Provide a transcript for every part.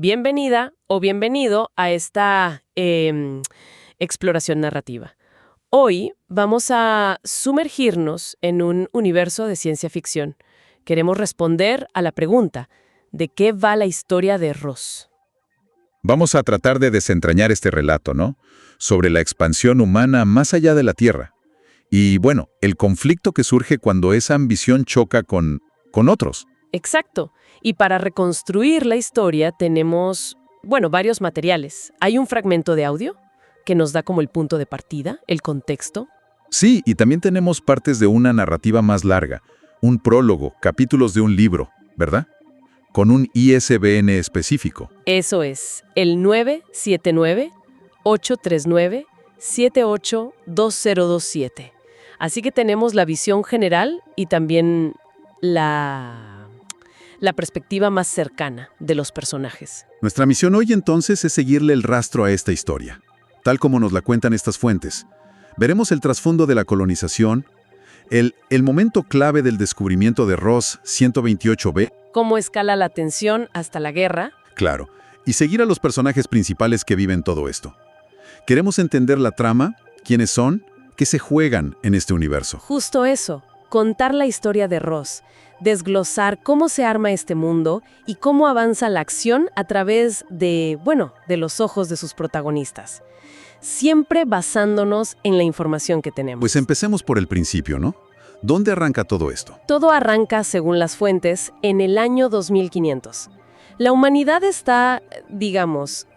Bienvenida o bienvenido a esta exploración narrativa. Hoy vamos a sumergirnos en un universo de ciencia ficción. Queremos responder a la pregunta, ¿de qué va la historia de Ross? Vamos a tratar de desentrañar este relato, ¿no? Sobre la expansión humana más allá de la Tierra. Y, bueno, el conflicto que surge cuando esa ambición choca con otros. Exacto. Y para reconstruir la historia tenemos, varios materiales. Hay un fragmento de audio que nos da como el punto de partida, el contexto. Sí, y también tenemos partes de una narrativa más larga, un prólogo, capítulos de un libro, ¿verdad? Con un ISBN específico. Eso es, el 979-839-782027. Así que tenemos la visión general y también la perspectiva más cercana de los personajes. Nuestra misión hoy entonces es seguirle el rastro a esta historia, tal como nos la cuentan estas fuentes. Veremos el trasfondo de la colonización, el momento clave del descubrimiento de Ross 128b. Cómo escala la tensión hasta la guerra. Claro, y seguir a los personajes principales que viven todo esto. Queremos entender la trama, quiénes son, qué se juegan en este universo. Justo eso, contar la historia de Ross, desglosar cómo se arma este mundo y cómo avanza la acción a través de los ojos de sus protagonistas. Siempre basándonos en la información que tenemos. Pues empecemos por el principio, ¿no? ¿Dónde arranca todo esto? Todo arranca, según las fuentes, en el año 2500. La humanidad está,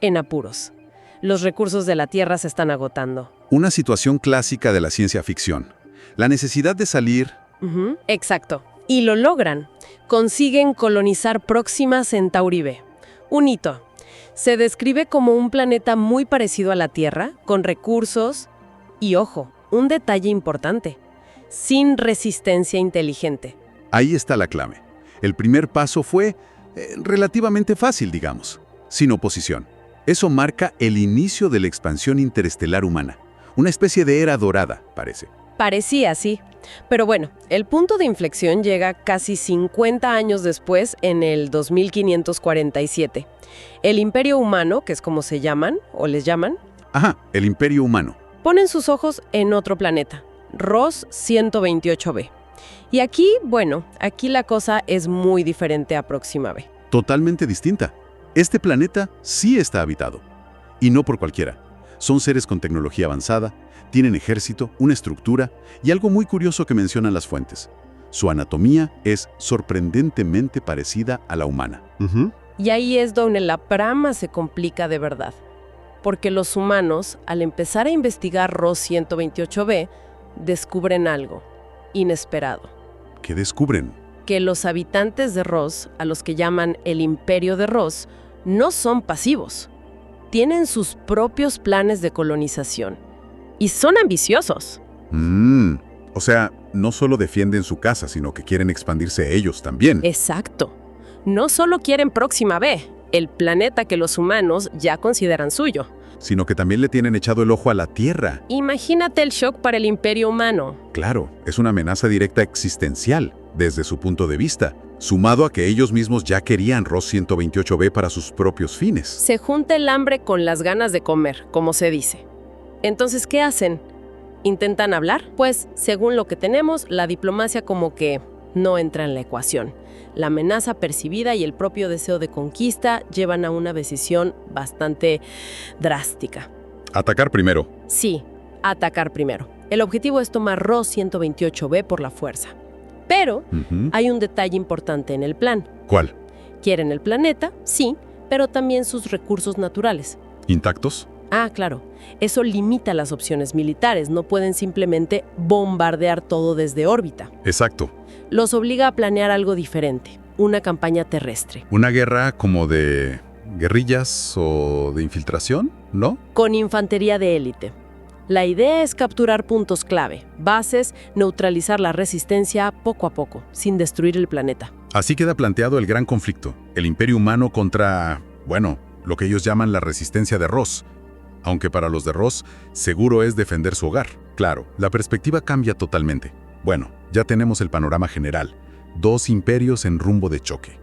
en apuros. Los recursos de la Tierra se están agotando. Una situación clásica de la ciencia ficción. La necesidad de salir... Exacto. Y lo logran. Consiguen colonizar Próxima Centauri B. Un hito. Se describe como un planeta muy parecido a la Tierra, con recursos y, ojo, un detalle importante, sin resistencia inteligente. Ahí está la clave. El primer paso fue relativamente fácil, digamos, sin oposición. Eso marca el inicio de la expansión interestelar humana. Una especie de era dorada, parece. Parecía, sí. Pero el punto de inflexión llega casi 50 años después, en el 2547. El Imperio Humano, que es como se llaman, o les llaman... Ajá, el Imperio Humano. Ponen sus ojos en otro planeta, Ross 128b. Y aquí la cosa es muy diferente a Próxima B. Totalmente distinta. Este planeta sí está habitado. Y no por cualquiera. Son seres con tecnología avanzada, tienen ejército, una estructura y algo muy curioso que mencionan las fuentes. Su anatomía es sorprendentemente parecida a la humana. Y ahí es donde la trama se complica de verdad. Porque los humanos, al empezar a investigar Ross 128b, descubren algo inesperado. ¿Qué descubren? Que los habitantes de Ross, a los que llaman el Imperio de Ross, no son pasivos. Tienen sus propios planes de colonización. Y son ambiciosos. O sea, no solo defienden su casa, sino que quieren expandirse ellos también. Exacto. No solo quieren Próxima B, el planeta que los humanos ya consideran suyo. Sino que también le tienen echado el ojo a la Tierra. Imagínate el shock para el Imperio humano. Claro, es una amenaza directa existencial, desde su punto de vista, sumado a que ellos mismos ya querían Ross 128b para sus propios fines. Se junta el hambre con las ganas de comer, como se dice. Entonces, ¿qué hacen? ¿Intentan hablar? Pues, según lo que tenemos, la diplomacia como que no entra en la ecuación. La amenaza percibida y el propio deseo de conquista llevan a una decisión bastante drástica. Atacar primero. Sí, atacar primero. El objetivo es tomar Ross 128b por la fuerza. Pero hay un detalle importante en el plan. ¿Cuál? Quieren el planeta, sí, pero también sus recursos naturales. ¿Intactos? Ah, claro. Eso limita las opciones militares. No pueden simplemente bombardear todo desde órbita. Exacto. Los obliga a planear algo diferente, una campaña terrestre. Una guerra como de guerrillas o de infiltración, ¿no? Con infantería de élite. La idea es capturar puntos clave, bases, neutralizar la resistencia poco a poco, sin destruir el planeta. Así queda planteado el gran conflicto, el Imperio Humano contra, lo que ellos llaman la resistencia de Ross. Aunque para los de Ross, seguro es defender su hogar. Claro, la perspectiva cambia totalmente. Bueno, ya tenemos el panorama general. 2 imperios en rumbo de choque.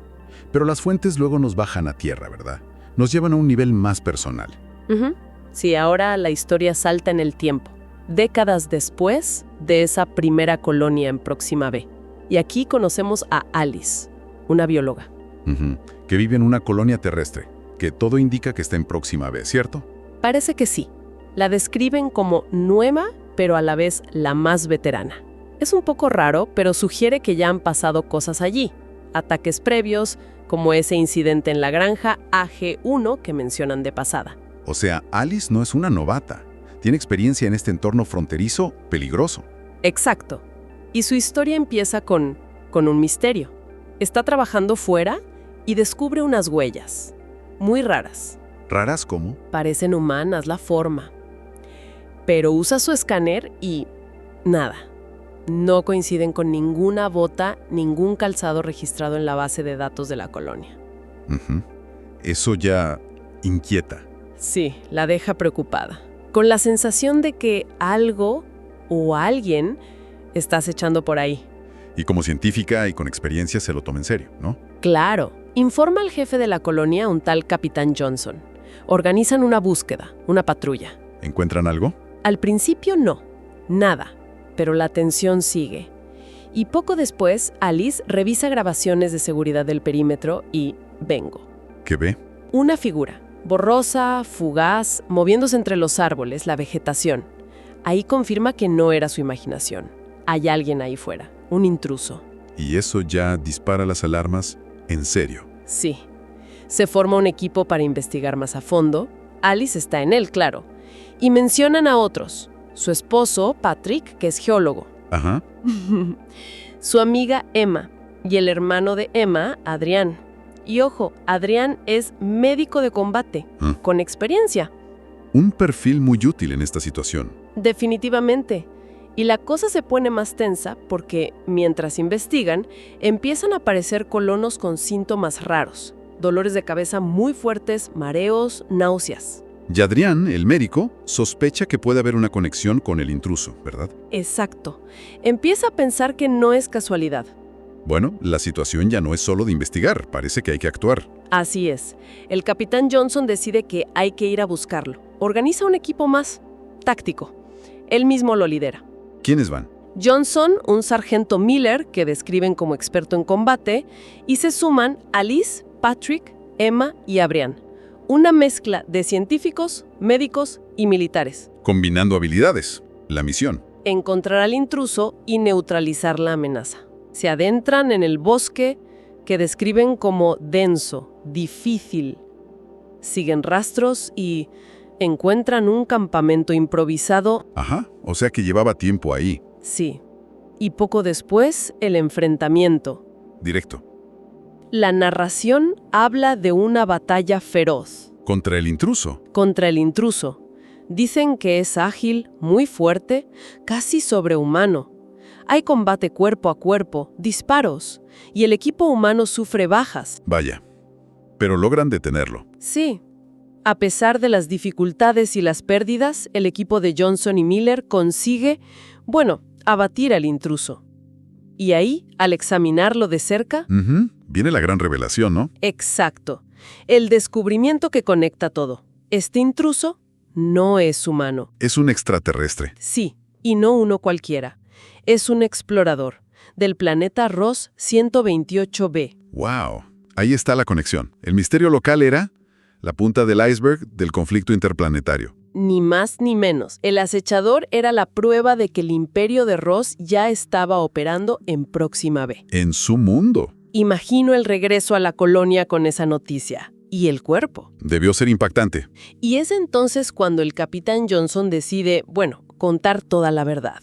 Pero las fuentes luego nos bajan a tierra, ¿verdad? nos llevan a un nivel más personal. Ujú. Sí, ahora la historia salta en el tiempo, décadas después de esa primera colonia en Próxima B. Y aquí conocemos a Alice, una bióloga. Ujú. Que vive en una colonia terrestre, que todo indica que está en Próxima B, ¿cierto? Parece que sí. La describen como nueva, pero a la vez la más veterana. Es un poco raro, pero sugiere que ya han pasado cosas allí. Ataques previos, como ese incidente en la granja AG1 que mencionan de pasada. O sea, Alice no es una novata. Tiene experiencia en este entorno fronterizo peligroso. Exacto. Y su historia empieza con un misterio. Está trabajando fuera y descubre unas huellas. Muy raras. ¿Raras cómo? Parecen humanas la forma. Pero usa su escáner y nada. No coinciden con ninguna bota, ningún calzado registrado en la base de datos de la colonia. Ujú. Eso ya inquieta. Sí, la deja preocupada, con la sensación de que algo o alguien está acechando por ahí. Y como científica y con experiencia se lo toma en serio, ¿no? Claro, informa al jefe de la colonia, un tal Capitán Johnson. Organizan una búsqueda, una patrulla. ¿Encuentran algo? Al principio no, nada, pero la tensión sigue. Y poco después, Alice revisa grabaciones de seguridad del perímetro y vengo. ¿Qué ve? Una figura, borrosa, fugaz, moviéndose entre los árboles, la vegetación. Ahí confirma que no era su imaginación. Hay alguien ahí fuera, un intruso. Y eso ya dispara las alarmas en serio. Sí. Se forma un equipo para investigar más a fondo. Alice está en él, claro. Y mencionan a otros. Su esposo, Patrick, que es geólogo. Ajá. Su amiga Emma. Y el hermano de Emma, Adrián. Y ojo, Adrián es médico de combate, con experiencia. Un perfil muy útil en esta situación. Definitivamente. Y la cosa se pone más tensa porque, mientras investigan, empiezan a aparecer colonos con síntomas raros. Dolores de cabeza muy fuertes, mareos, náuseas. Y Adrián, el médico, sospecha que puede haber una conexión con el intruso, ¿verdad? Exacto. Empieza a pensar que no es casualidad. Bueno, la situación ya no es solo de investigar, parece que hay que actuar. Así es. El capitán Johnson decide que hay que ir a buscarlo. Organiza un equipo más táctico. Él mismo lo lidera. ¿Quiénes van? Johnson, un sargento Miller, que describen como experto en combate, y se suman Alice, Patrick, Emma y Adrián. Una mezcla de científicos, médicos y militares. Combinando habilidades. La misión. Encontrar al intruso y neutralizar la amenaza. Se adentran en el bosque que describen como denso, difícil. Siguen rastros y encuentran un campamento improvisado. Ajá, o sea que llevaba tiempo ahí. Sí. Y poco después, el enfrentamiento. Directo. La narración habla de una batalla feroz. Contra el intruso. Contra el intruso. Dicen que es ágil, muy fuerte, casi sobrehumano. Hay combate cuerpo a cuerpo, disparos, y el equipo humano sufre bajas. Vaya. Pero logran detenerlo. Sí. A pesar de las dificultades y las pérdidas, el equipo de Johnson y Miller consigue, abatir al intruso. Y ahí, al examinarlo de cerca... Viene la gran revelación, ¿no? Exacto. El descubrimiento que conecta todo. Este intruso no es humano. Es un extraterrestre. Sí, y no uno cualquiera. Es un explorador del planeta Ross 128b. ¡Wow! Ahí está la conexión. El misterio local era la punta del iceberg del conflicto interplanetario. Ni más ni menos. El acechador era la prueba de que el imperio de Ross ya estaba operando en Próxima B. En su mundo. Imagino el regreso a la colonia con esa noticia. Y el cuerpo. Debió ser impactante. Y es entonces cuando el capitán Johnson decide, contar toda la verdad.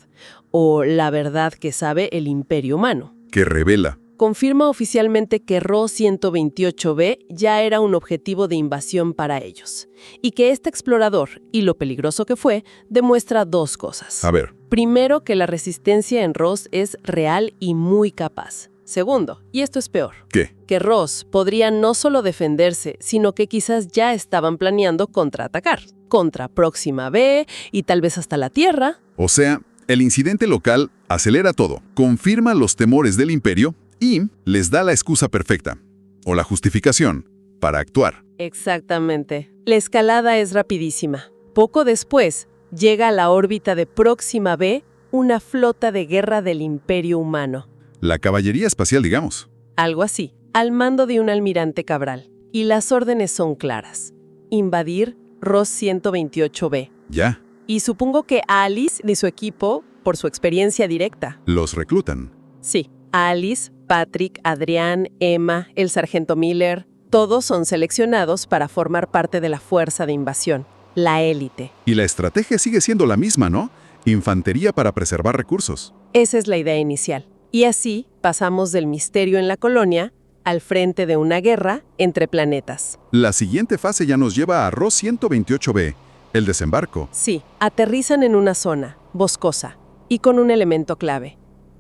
O la verdad que sabe el imperio humano. Que revela. Confirma oficialmente que Ross 128b ya era un objetivo de invasión para ellos. Y que este explorador, y lo peligroso que fue, demuestra dos cosas. A ver. Primero, que la resistencia en Ross es real y muy capaz. Segundo, y esto es peor, ¿Qué? que Ross podría no solo defenderse, sino que quizás ya estaban planeando contraatacar. Contra Próxima B y tal vez hasta la Tierra. O sea, el incidente local acelera todo, confirma los temores del imperio y les da la excusa perfecta, o la justificación, para actuar. Exactamente. La escalada es rapidísima. Poco después, llega a la órbita de Próxima B una flota de guerra del Imperio Humano. La caballería espacial, digamos. Algo así, al mando de un almirante Cabral. Y las órdenes son claras. Invadir Ross 128B. Ya, Y supongo que Alice y su equipo, por su experiencia directa. los reclutan. Sí, Alice, Patrick, Adrián, Emma, el sargento Miller, todos son seleccionados para formar parte de la fuerza de invasión, la élite. Y la estrategia sigue siendo la misma, ¿no? Infantería para preservar recursos. Esa es la idea inicial. Y así pasamos del misterio en la colonia al frente de una guerra entre planetas. La siguiente fase ya nos lleva a Ross 128B, el desembarco. Sí, aterrizan en una zona boscosa y con un elemento clave.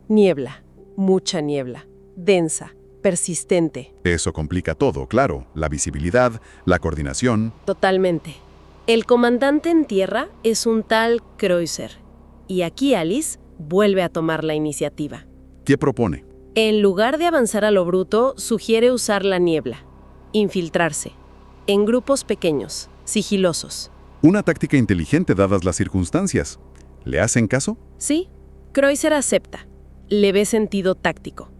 Niebla, mucha niebla, densa, persistente. Eso complica todo, claro. La visibilidad, la coordinación. Totalmente. El comandante en tierra es un tal Kreuzer. Y aquí Alice vuelve a tomar la iniciativa. ¿Qué propone? En lugar de avanzar a lo bruto, sugiere usar la niebla. Infiltrarse. En grupos pequeños, sigilosos. Una táctica inteligente dadas las circunstancias. ¿Le hacen caso? Sí, Kreuzer acepta. Le ve sentido táctico.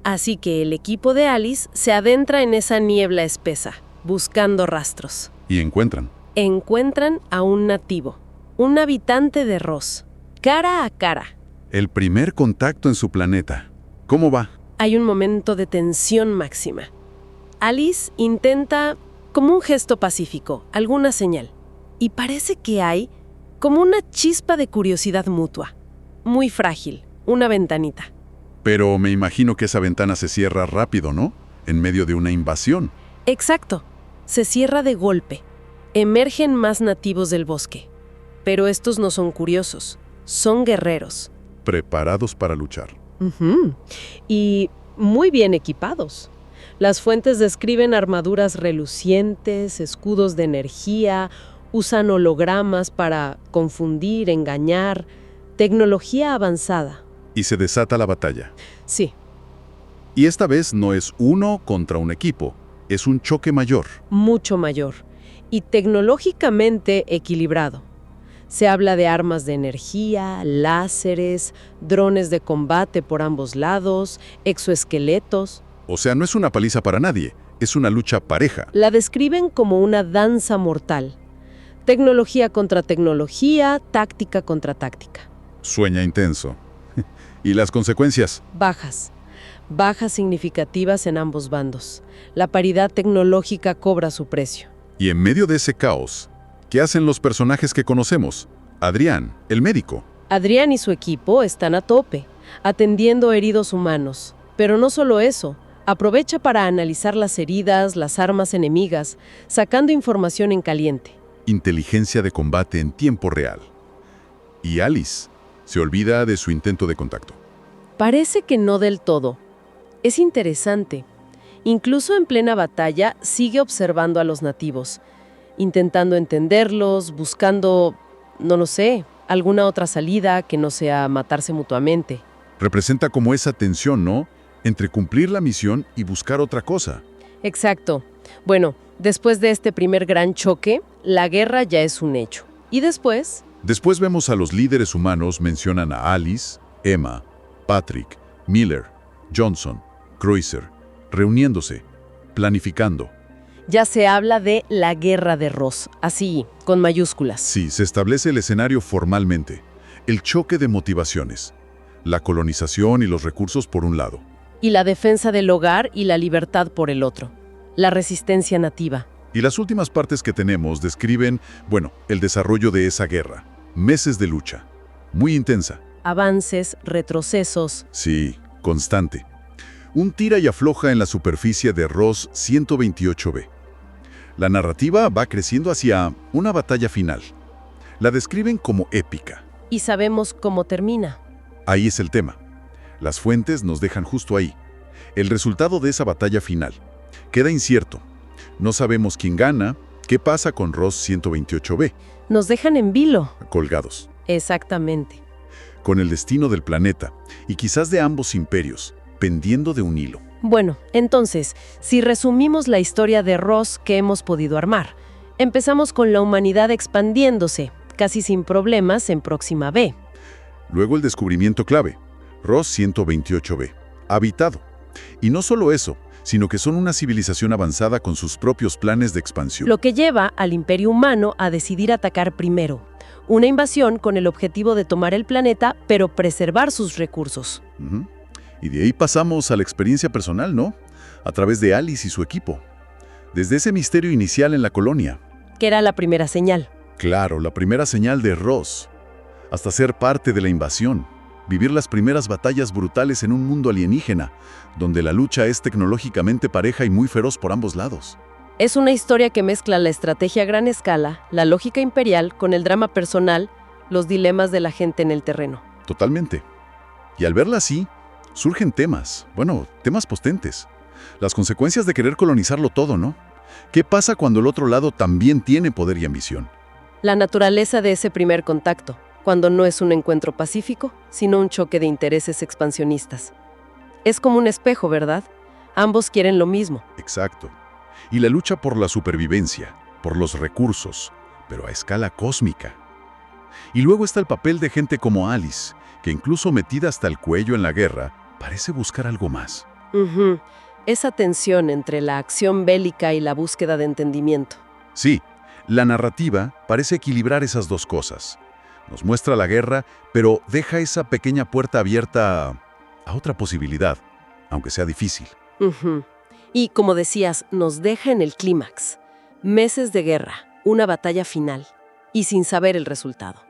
Así que el equipo de Alice se adentra en esa niebla espesa, buscando rastros. Y encuentran. Encuentran a un nativo, un habitante de Ross, cara a cara. El primer contacto en su planeta. ¿Cómo va? Hay un momento de tensión máxima. Alice intenta, como un gesto pacífico, alguna señal. Y parece que hay como una chispa de curiosidad mutua. Muy frágil, una ventanita. Pero me imagino que esa ventana se cierra rápido, ¿no? En medio de una invasión. Exacto. Se cierra de golpe. Emergen más nativos del bosque. Pero estos no son curiosos, son guerreros. Preparados para luchar. Y muy bien equipados. Las fuentes describen armaduras relucientes, escudos de energía, usan hologramas para confundir, engañar, tecnología avanzada. Y se desata la batalla. Sí, Y esta vez no es uno contra un equipo, es un choque mayor. mucho mayor y tecnológicamente equilibrado. Se habla de armas de energía, láseres, drones de combate por ambos lados, exoesqueletos. O sea, no es una paliza para nadie, es una lucha pareja. La describen como una danza mortal. Tecnología contra tecnología, táctica contra táctica. Sueña intenso. ¿Y las consecuencias? Bajas. Bajas significativas en ambos bandos. La paridad tecnológica cobra su precio. Y en medio de ese caos, ¿qué hacen los personajes que conocemos? Adrián, el médico. Adrián y su equipo están a tope, atendiendo heridos humanos. Pero no solo eso, aprovecha para analizar las heridas, las armas enemigas, sacando información en caliente. Inteligencia de combate en tiempo real. Y Alice se olvida de su intento de contacto. Parece que no del todo. Es interesante. Incluso en plena batalla sigue observando a los nativos, intentando entenderlos, buscando, no lo sé, alguna otra salida que no sea matarse mutuamente. Representa como esa tensión, ¿no? Entre cumplir la misión y buscar otra cosa. Exacto. Bueno, después de este primer gran choque, la guerra ya es un hecho. Y después, Después vemos a los líderes humanos mencionan a Alice, Emma, Patrick, Miller, Johnson, Kreuzer, reuniéndose, planificando. ya se habla de la guerra de Ross, así, con mayúsculas. Sí, se establece el escenario formalmente. El choque de motivaciones. La colonización y los recursos por un lado. Y la defensa del hogar y la libertad por el otro. La resistencia nativa. Y las últimas partes que tenemos describen, bueno, el desarrollo de esa guerra. Meses de lucha. Muy intensa. Avances, retrocesos. Sí, constante. Un tira y afloja en la superficie de Ross 128B. La narrativa va creciendo hacia una batalla final. La describen como épica. Y sabemos cómo termina. Ahí es el tema. Las fuentes nos dejan justo ahí. El resultado de esa batalla final queda incierto. No sabemos quién gana, qué pasa con Ross 128B, Nos dejan en vilo. colgados, Exactamente. con el destino del planeta y quizás de ambos imperios, pendiendo de un hilo. Bueno, entonces, si resumimos la historia de Ross que hemos podido armar, empezamos con la humanidad expandiéndose, casi sin problemas, en Próxima B. Luego el descubrimiento clave, Ross 128b, habitado. Y no solo eso, sino que son una civilización avanzada con sus propios planes de expansión. Lo que lleva al Imperio Humano a decidir atacar primero. Una invasión con el objetivo de tomar el planeta, pero preservar sus recursos. Ujú. Y de ahí pasamos a la experiencia personal, ¿no? A través de Alice y su equipo. Desde ese misterio inicial en la colonia. Que era la primera señal. Claro, la primera señal de Ross. Hasta ser parte de la invasión. Vivir las primeras batallas brutales en un mundo alienígena, donde la lucha es tecnológicamente pareja y muy feroz por ambos lados. Es una historia que mezcla la estrategia a gran escala, la lógica imperial, con el drama personal, los dilemas de la gente en el terreno. Totalmente. Y al verla así, surgen temas potentes. Las consecuencias de querer colonizarlo todo, ¿no? ¿Qué pasa cuando el otro lado también tiene poder y ambición? La naturaleza de ese primer contacto, cuando no es un encuentro pacífico, sino un choque de intereses expansionistas. Es como un espejo, ¿verdad? Ambos quieren lo mismo. Exacto. Y la lucha por la supervivencia, por los recursos, pero a escala cósmica. Y luego está el papel de gente como Alice, que incluso metida hasta el cuello en la guerra, parece buscar algo más. Ujú. Esa tensión entre la acción bélica y la búsqueda de entendimiento. Sí, la narrativa parece equilibrar esas dos cosas. Nos muestra la guerra, pero deja esa pequeña puerta abierta a otra posibilidad, aunque sea difícil. Ujú. Y, como decías, nos deja en el clímax. Meses de guerra, una batalla final, y sin saber el resultado.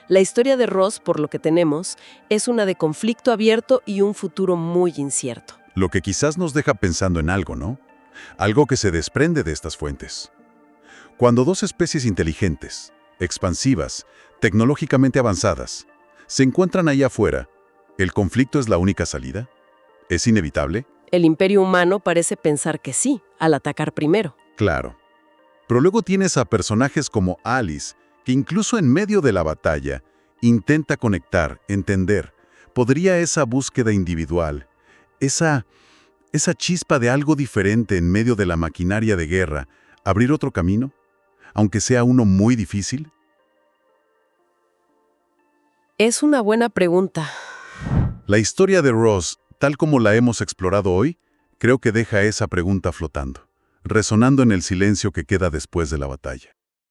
La historia de Ross, por lo que tenemos, es una de conflicto abierto y un futuro muy incierto. Lo que quizás nos deja pensando en algo, ¿no? Algo que se desprende de estas fuentes. Cuando dos especies inteligentes, expansivas, tecnológicamente avanzadas, se encuentran ahí afuera, ¿el conflicto es la única salida? ¿Es inevitable? El Imperio Humano parece pensar que sí, al atacar primero. Claro. Pero luego tienes a personajes como Alice, que incluso en medio de la batalla, intenta conectar, entender. ¿Podría esa búsqueda individual, esa chispa de algo diferente en medio de la maquinaria de guerra, abrir otro camino, aunque sea uno muy difícil? Es una buena pregunta. La historia de Ross, tal como la hemos explorado hoy, creo que deja esa pregunta flotando, resonando en el silencio que queda después de la batalla.